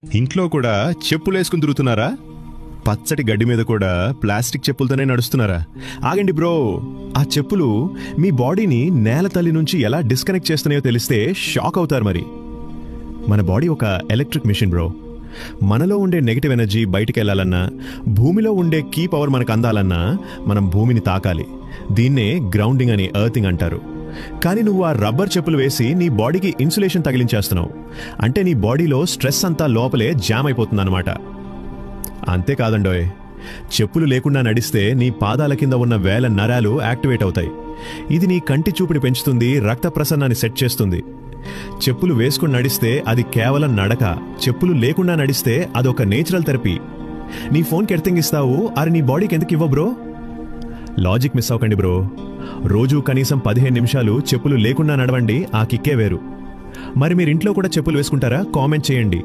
ఇంట్లో కూడా చెప్పులేసుకుని తిరుగుతున్నారా? పచ్చటి గడ్డి మీద కూడా ప్లాస్టిక్ చెప్పులతోనే నడుస్తున్నారా? ఆగండి బ్రో, ఆ చెప్పులు మీ బాడీని నేల తల్లి నుంచి ఎలా డిస్కనెక్ట్ చేస్తున్నాయో తెలిస్తే షాక్ అవుతారు. మరి మన బాడీ ఒక ఎలక్ట్రిక్ మిషన్ బ్రో. మనలో ఉండే నెగిటివ్ ఎనర్జీ బయటికి వెళ్ళాలన్నా, భూమిలో ఉండే కీ పవర్ మనకు అందాలన్నా మనం భూమిని తాకాలి. దీన్నే గ్రౌండింగ్ అని, ఎర్తింగ్ అంటారు. కానీ నువ్వు ఆ రబ్బర్ చెప్పులు వేసి నీ బాడీకి ఇన్సులేషన్ తగిలించేస్తున్నావు. అంటే నీ బాడీలో స్ట్రెస్ అంతా లోపలే జామ్ అయిపోతుందన్నమాట. అంతేకాదండోయ్, చెప్పులు లేకుండా నడిస్తే నీ పాదాల కింద ఉన్న వేల నరాలు యాక్టివేట్ అవుతాయి. ఇది నీ కంటి చూపుని పెంచుతుంది, రక్త ప్రసరణాన్ని సెట్ చేస్తుంది. చెప్పులు వేసుకుని నడిస్తే అది కేవలం నడక, చెప్పులు లేకుండా నడిస్తే అదొక నేచురల్ థెరపీ. నీ ఫోన్కి ఎర్తింగ్ ఇస్తావు, అరే నీ బాడీకి ఎందుకు ఇవ్వ బ్రో? లాజిక్ మిస్ అవ్వకండి బ్రో. రోజు కనీసం 15 నిమిషాలు చెప్పులు లేకుండా నడవండి, ఆ కిక్కే వేరు. మరి మీరు ఇంట్లో కూడా చెప్పులు వేసుకుంటారా? కామెంట్ చేయండి.